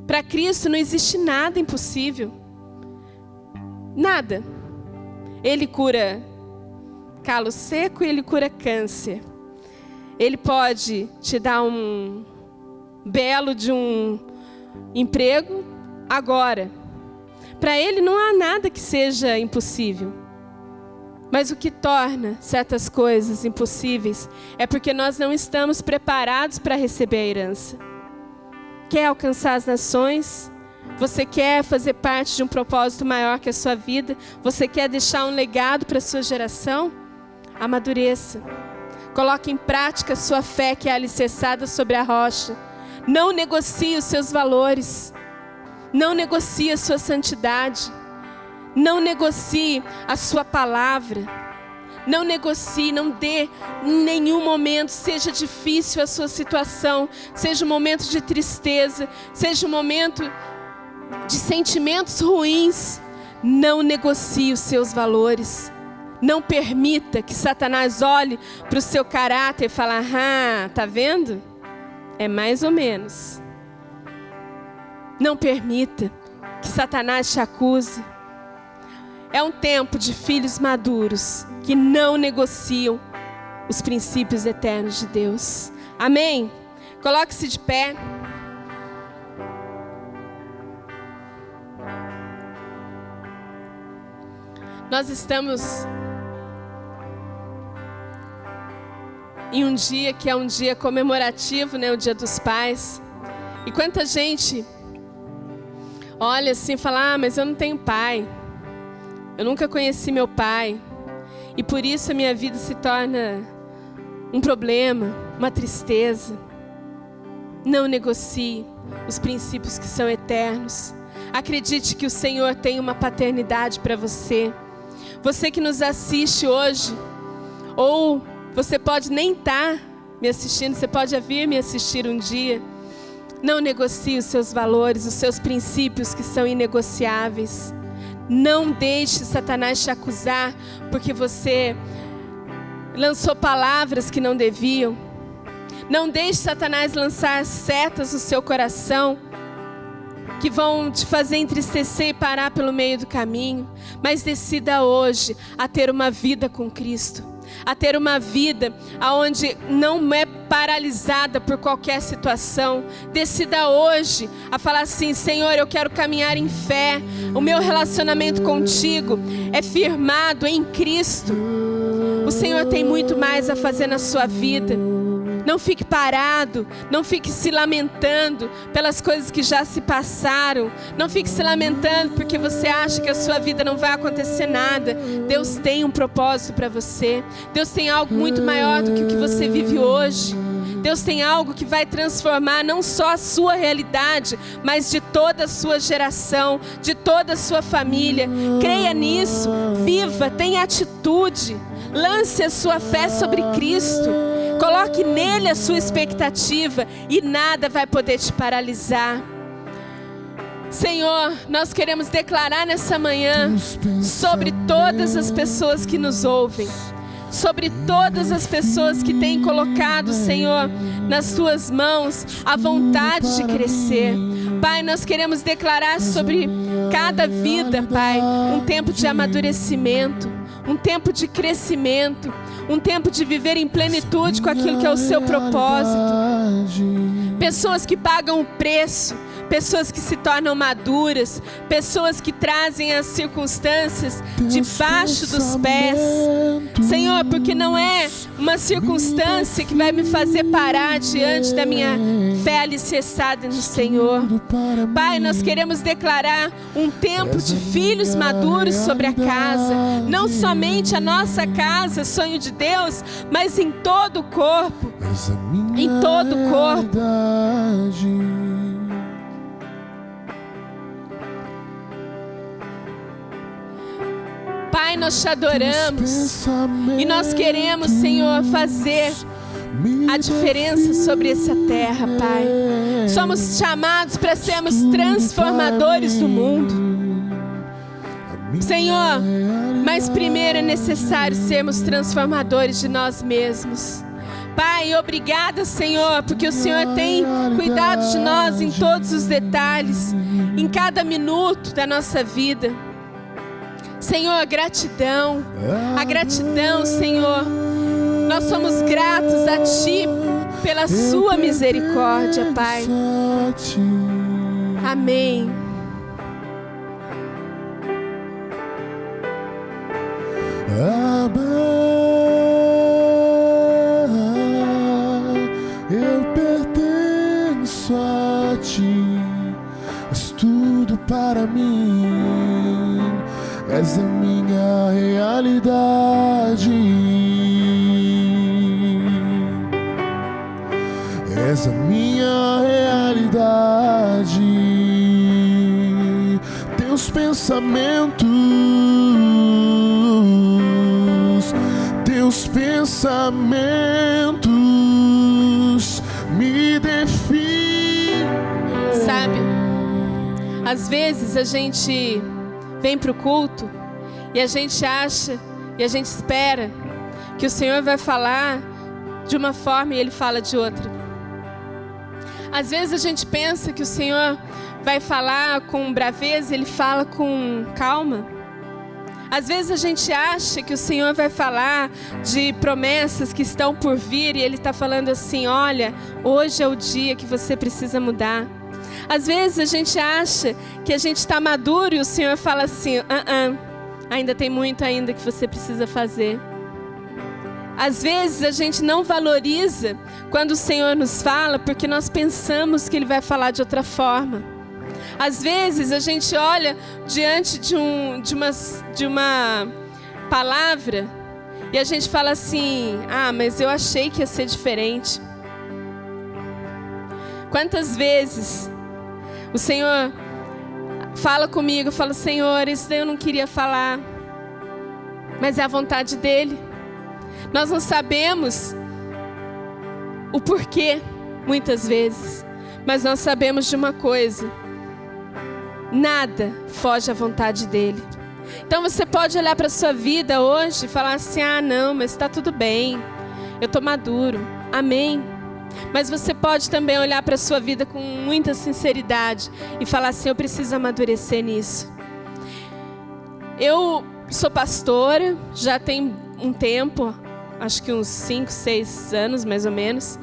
Para Cristo não existe nada impossível. Nada. Ele cura calo seco e Ele cura câncer. Ele pode te dar um belo de um emprego agora. Para Ele não há nada que seja impossível. Mas o que torna certas coisas impossíveis é porque nós não estamos preparados para receber a herança. Quer alcançar as nações? Você quer fazer parte de um propósito maior que a sua vida? Você quer deixar um legado para a sua geração? Amadureça. Coloque em prática a sua fé que é alicerçada sobre a rocha. Não negocie os seus valores. Não negocie a sua santidade. Não negocie a sua palavra. Não negocie, não dê em nenhum momento, seja difícil a sua situação, seja um momento de tristeza, seja um momento de sentimentos ruins. Não negocie os seus valores. Não permita que Satanás olhe para o seu caráter e fale: ah, tá vendo? É mais ou menos. Não permita que Satanás te acuse. É um tempo de filhos maduros que não negociam os princípios eternos de Deus. Amém? Coloque-se de pé. Nós estamos em um dia que é um dia comemorativo, né? O Dia dos Pais. E quanta gente olha assim e fala: ah, mas eu não tenho pai. Eu nunca conheci meu pai. E por isso a minha vida se torna um problema, uma tristeza. Não negocie os princípios que são eternos. Acredite que o Senhor tem uma paternidade para você. Você que nos assiste hoje, ou você pode nem estar me assistindo, você pode vir me assistir um dia. Não negocie os seus valores, os seus princípios que são inegociáveis. Não deixe Satanás te acusar porque você lançou palavras que não deviam. Não deixe Satanás lançar setas no seu coração que vão te fazer entristecer e parar pelo meio do caminho. Mas decida hoje a ter uma vida com Cristo. A ter uma vida onde não é paralisada por qualquer situação. Decida hoje a falar assim: Senhor, eu quero caminhar em fé. O meu relacionamento contigo é firmado em Cristo. O Senhor tem muito mais a fazer na sua vida. Não fique parado, não fique se lamentando pelas coisas que já se passaram. Não fique se lamentando porque você acha que a sua vida não vai acontecer nada. Deus tem um propósito para você. Deus tem algo muito maior do que o que você vive hoje. Deus tem algo que vai transformar não só a sua realidade, mas de toda a sua geração, de toda a sua família. Creia nisso, viva, tenha atitude. Lance a sua fé sobre Cristo. Coloque nele a sua expectativa e nada vai poder te paralisar. Senhor, nós queremos declarar nessa manhã sobre todas as pessoas que nos ouvem, sobre todas as pessoas que têm colocado, Senhor, nas tuas mãos a vontade de crescer. Pai, nós queremos declarar sobre cada vida, Pai, um tempo de amadurecimento, um tempo de crescimento, um tempo de viver em plenitude com aquilo que é o seu propósito. Pessoas que pagam o preço, pessoas que se tornam maduras, pessoas que trazem as circunstâncias debaixo dos pés. Senhor, porque não é uma circunstância que vai me fazer parar diante da minha fé alicerçada no Senhor. Pai, nós queremos declarar um tempo de filhos maduros sobre a casa, não somente a nossa casa, sonho de Deus, mas em todo o corpo, em todo o corpo. Pai, nós te adoramos. E nós queremos, Senhor, fazer a diferença sobre essa terra, Pai. Somos chamados para sermos transformadores do mundo, Senhor, mas primeiro é necessário sermos transformadores de nós mesmos. Pai, obrigada, Senhor, porque o Senhor tem cuidado de nós em todos os detalhes, em cada minuto da nossa vida. Senhor, gratidão, a gratidão, Senhor. Nós somos gratos a Ti pela Sua misericórdia, Pai. Amém. Eu pertenço a Ti, és tudo para mim, és a minha realidade, és a minha realidade. Teus pensamentos me definem. Sabe, às vezes a gente vem para o culto e a gente acha e a gente espera que o Senhor vai falar de uma forma e Ele fala de outra. Às vezes a gente pensa que o Senhor vai falar com braveza e Ele fala com calma. Às vezes a gente acha que o Senhor vai falar de promessas que estão por vir e Ele está falando assim: olha, hoje é o dia que você precisa mudar. Às vezes a gente acha que a gente está maduro e o Senhor fala assim: ainda tem muito ainda que você precisa fazer. Às vezes a gente não valoriza quando o Senhor nos fala porque nós pensamos que Ele vai falar de outra forma. Às vezes a gente olha diante de uma palavra e a gente fala assim: mas eu achei que ia ser diferente. Quantas vezes o Senhor fala comigo, fala: Senhor, isso daí eu não queria falar, mas é a vontade dEle. Nós não sabemos o porquê, muitas vezes, mas nós sabemos de uma coisa: nada foge à vontade dEle. Então você pode olhar para a sua vida hoje e falar assim: não, mas está tudo bem, eu estou maduro, amém. Mas você pode também olhar para a sua vida com muita sinceridade e falar assim: eu preciso amadurecer nisso. Eu sou pastora, já tem um tempo, acho que uns 5, 6 anos mais ou menos.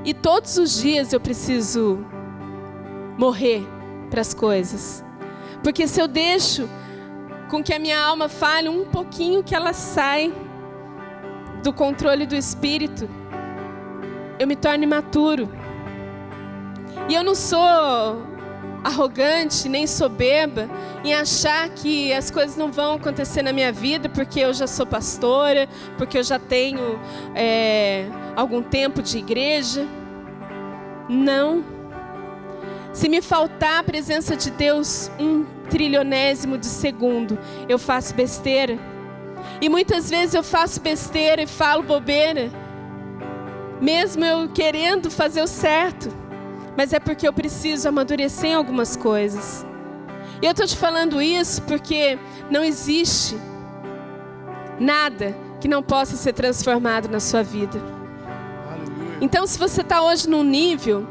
E todos os dias eu preciso morrer para as coisas. Porque se eu deixo com que a minha alma fale um pouquinho, que ela sai do controle do Espírito, eu me torno imaturo. E eu não sou arrogante nem soberba em achar que as coisas não vão acontecer na minha vida porque eu já sou pastora, porque eu já tenho algum tempo de igreja. Não. Se me faltar a presença de Deus 1/trilionésimo de segundo, eu faço besteira. E muitas vezes eu faço besteira e falo bobeira, mesmo eu querendo fazer o certo. Mas é porque eu preciso amadurecer em algumas coisas. E eu estou te falando isso porque não existe nada que não possa ser transformado na sua vida. Então, se você está hoje num nível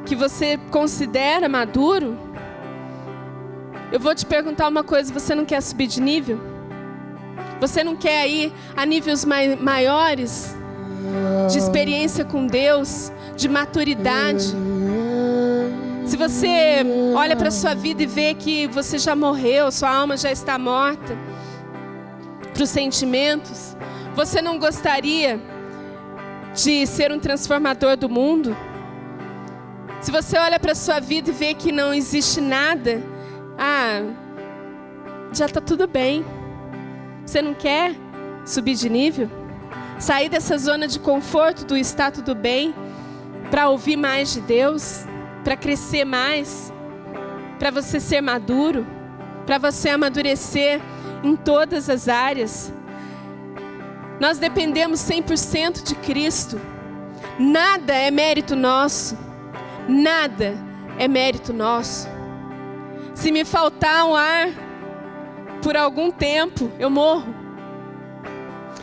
que você considera maduro, eu vou te perguntar uma coisa: você não quer subir de nível? Você não quer ir a níveis maiores de experiência com Deus, de maturidade? Se você olha para a sua vida e vê que você já morreu, sua alma já está morta para os sentimentos, você não gostaria de ser um transformador do mundo? Se você olha para a sua vida e vê que não existe nada, já está tudo bem. Você não quer subir de nível? Sair dessa zona de conforto do está tudo bem, para ouvir mais de Deus, para crescer mais, para você ser maduro, para você amadurecer em todas as áreas. Nós dependemos 100% de Cristo. Nada é mérito nosso. Nada é mérito nosso. Se me faltar um ar por algum tempo, eu morro.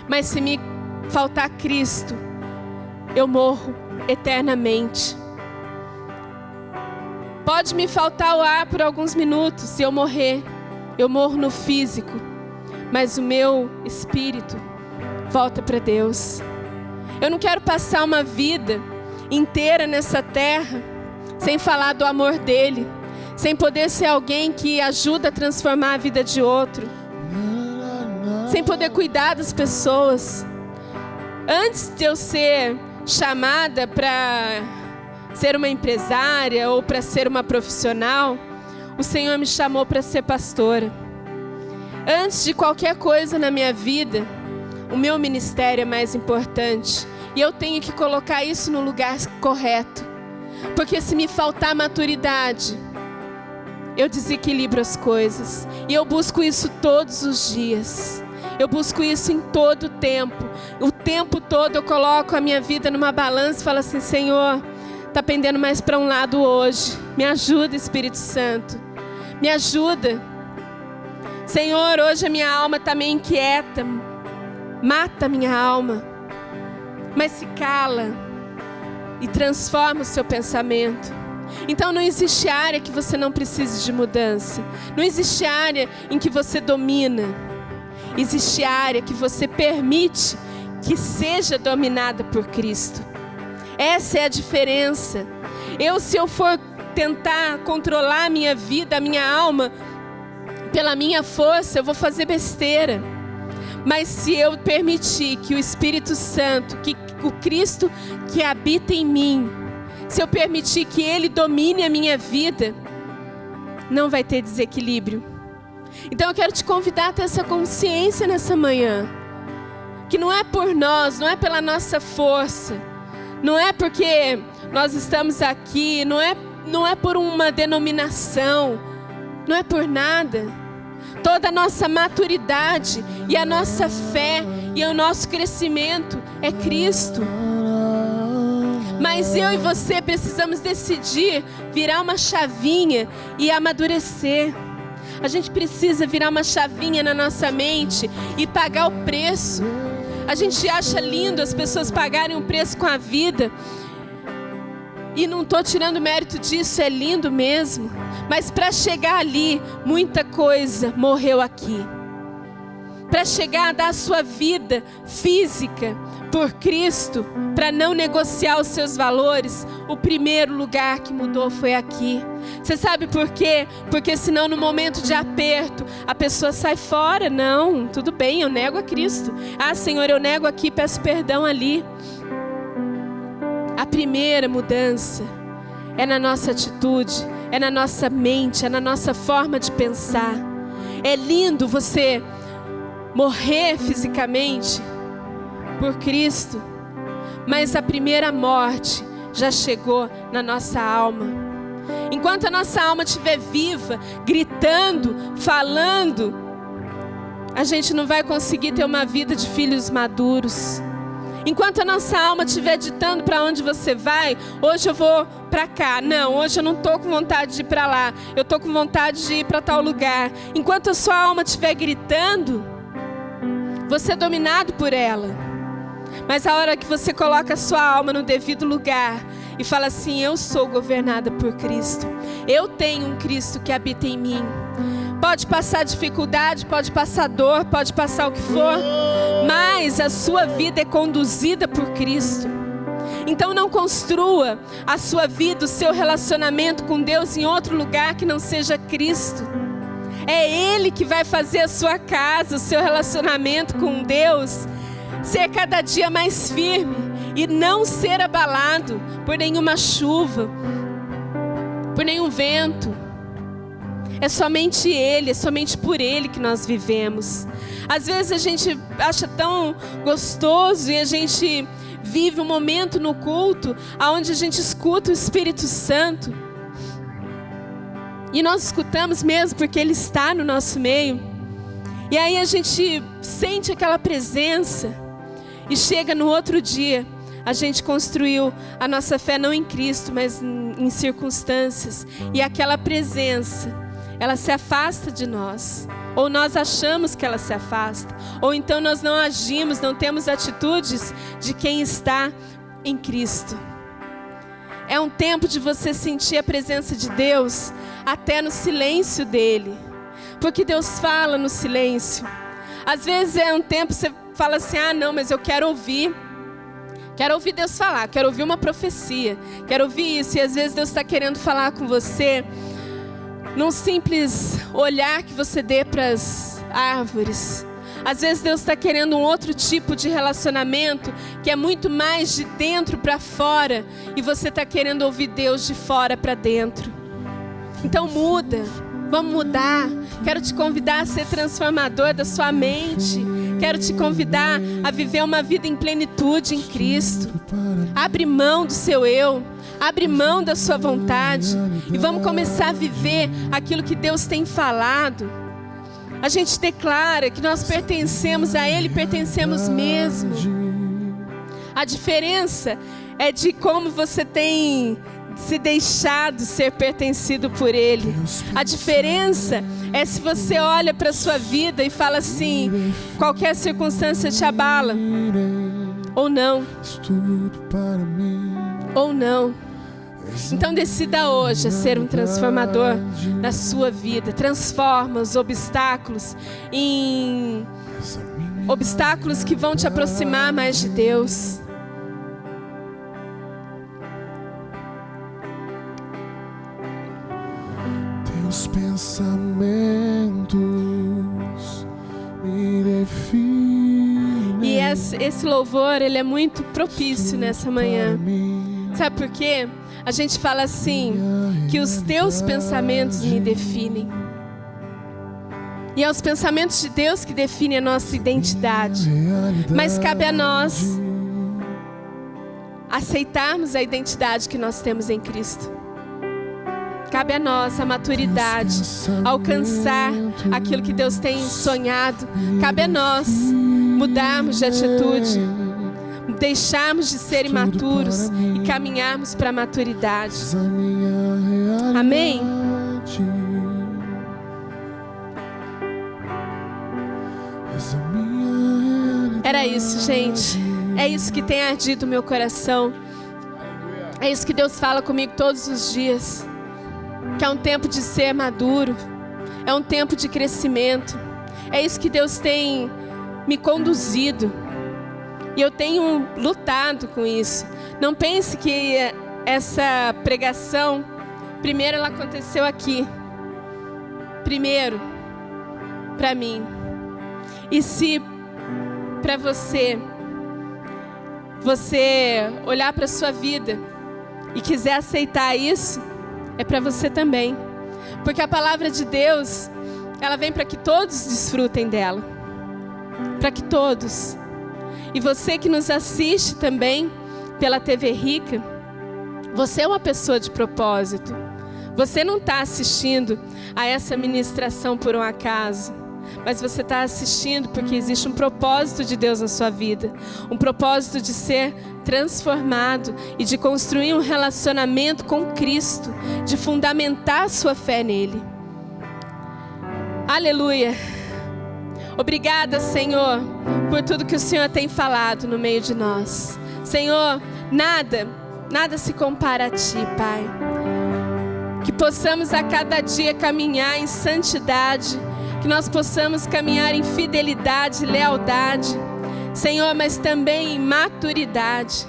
Mas se me faltar Cristo, eu morro eternamente. Pode me faltar o ar por alguns minutos, se eu morrer, eu morro no físico, mas o meu espírito volta para Deus. Eu não quero passar uma vida inteira nessa terra sem falar do amor dele, sem poder ser alguém que ajuda a transformar a vida de outro, sem poder cuidar das pessoas. Antes de eu ser chamada para ser uma empresária ou para ser uma profissional, o Senhor me chamou para ser pastora. Antes de qualquer coisa na minha vida, o meu ministério é mais importante. E eu tenho que colocar isso no lugar correto. Porque se me faltar maturidade, eu desequilibro as coisas. E eu busco isso todos os dias. Eu busco isso em todo o tempo. O tempo todo eu coloco a minha vida numa balança e falo assim: Senhor, está pendendo mais para um lado hoje. Me ajuda, Espírito Santo. Me ajuda. Senhor, hoje a minha alma está meio inquieta. Mata a minha alma. Mas se cala e transforma o seu pensamento. Então não existe área que você não precise de mudança. Não existe área em que você domina. Existe área que você permite que seja dominada por Cristo. Essa é a diferença. Se eu for tentar controlar a minha vida, a minha alma, pela minha força, eu vou fazer besteira. Mas se eu permitir que o Espírito Santo, que o Cristo que habita em mim, se eu permitir que Ele domine a minha vida, não vai ter desequilíbrio. Então eu quero te convidar a ter essa consciência nessa manhã. Que não é por nós, não é pela nossa força, não é porque nós estamos aqui, não é por uma denominação, não é por nada. Toda a nossa maturidade e a nossa fé e o nosso crescimento é Cristo. Mas eu e você precisamos decidir virar uma chavinha e amadurecer. A gente precisa virar uma chavinha na nossa mente e pagar o preço. A gente acha lindo as pessoas pagarem um preço com a vida. E não estou tirando mérito disso, é lindo mesmo. Mas para chegar ali, muita coisa morreu aqui. Para chegar a dar a sua vida física por Cristo, para não negociar os seus valores, o primeiro lugar que mudou foi aqui. Você sabe por quê? Porque senão no momento de aperto, a pessoa sai fora. Não, tudo bem, eu nego a Cristo. Ah, Senhor, eu nego aqui, peço perdão ali. A primeira mudança é na nossa atitude, é na nossa mente, é na nossa forma de pensar. É lindo você morrer fisicamente por Cristo, mas a primeira morte já chegou na nossa alma. Enquanto a nossa alma estiver viva, gritando, falando, a gente não vai conseguir ter uma vida de filhos maduros. Enquanto a nossa alma estiver ditando para onde você vai, hoje eu vou para cá, não, hoje eu não estou com vontade de ir para lá, eu estou com vontade de ir para tal lugar. Enquanto a sua alma estiver gritando, você é dominado por ela. Mas a hora que você coloca a sua alma no devido lugar e fala assim: eu sou governada por Cristo, eu tenho um Cristo que habita em mim. Pode passar dificuldade, pode passar dor, pode passar o que for, mas a sua vida é conduzida por Cristo. Então não construa a sua vida, o seu relacionamento com Deus em outro lugar que não seja Cristo. É Ele que vai fazer a sua casa, o seu relacionamento com Deus ser cada dia mais firme e não ser abalado por nenhuma chuva, por nenhum vento. É somente Ele, é somente por Ele que nós vivemos. Às vezes a gente acha tão gostoso e a gente vive um momento no culto onde a gente escuta o Espírito Santo. E nós escutamos mesmo porque Ele está no nosso meio. E aí a gente sente aquela presença e chega no outro dia, a gente construiu a nossa fé não em Cristo, mas em circunstâncias. E aquela presença, ela se afasta de nós. Ou nós achamos que ela se afasta. Ou então nós não agimos, não temos atitudes de quem está em Cristo. É um tempo de você sentir a presença de Deus até no silêncio dele. Porque Deus fala no silêncio. Às vezes é um tempo que você fala assim, não, mas eu quero ouvir. Quero ouvir Deus falar, quero ouvir uma profecia. Quero ouvir isso. E às vezes Deus está querendo falar com você num simples olhar que você dê para as árvores. Às vezes Deus está querendo um outro tipo de relacionamento que é muito mais de dentro para fora. E você está querendo ouvir Deus de fora para dentro. Então muda. Vamos mudar. Quero te convidar a ser transformador da sua mente. Quero te convidar a viver uma vida em plenitude em Cristo. Abre mão do seu eu. Abre mão da sua vontade. E vamos começar a viver aquilo que Deus tem falado. A gente declara que nós pertencemos a Ele, pertencemos mesmo. A diferença é de como você tem se deixado ser pertencido por Ele. A diferença é se você olha para a sua vida e fala assim, qualquer circunstância te abala. Ou não. Ou não. Então decida hoje a ser um transformador na sua vida. Transforma os obstáculos em obstáculos que vão te aproximar mais de Deus. Teus pensamentos me definem. E esse louvor, ele é muito propício nessa manhã. Sabe por quê? A gente fala assim, que os teus pensamentos me definem. E é os pensamentos de Deus que definem a nossa identidade. Mas cabe a nós aceitarmos a identidade que nós temos em Cristo. Cabe a nós a maturidade, alcançar aquilo que Deus tem sonhado. Cabe a nós mudarmos de atitude, deixarmos de ser imaturos e caminharmos para a maturidade. Amém? Era isso, gente. É isso que tem ardido o meu coração. É isso que Deus fala comigo todos os dias. Que é um tempo de ser maduro. É um tempo de crescimento. É isso que Deus tem me conduzido. E eu tenho lutado com isso. Não pense que essa pregação, primeiro ela aconteceu aqui. Primeiro, para mim. E se para você olhar para a sua vida e quiser aceitar isso, é para você também. Porque a palavra de Deus, ela vem para que todos desfrutem dela. Para que todos. E você que nos assiste também pela TV Rica, você é uma pessoa de propósito. Você não está assistindo a essa ministração por um acaso. Mas você está assistindo porque existe um propósito de Deus na sua vida. Um propósito de ser transformado e de construir um relacionamento com Cristo. De fundamentar a sua fé nele. Aleluia. Obrigada, Senhor, por tudo que o Senhor tem falado no meio de nós. Senhor, nada se compara a Ti, Pai. Que possamos a cada dia caminhar em santidade. Que nós possamos caminhar em fidelidade, lealdade, Senhor, mas também em maturidade,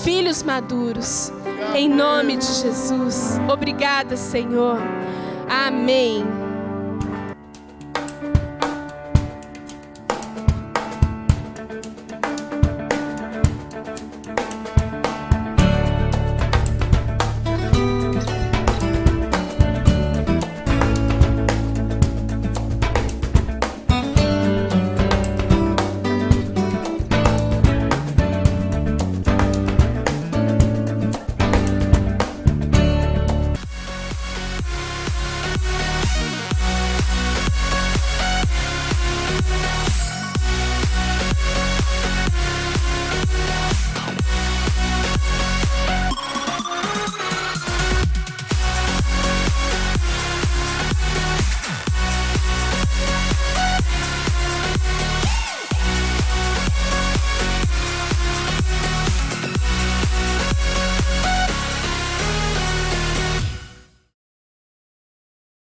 filhos maduros, em nome de Jesus. Obrigada, Senhor. Amém.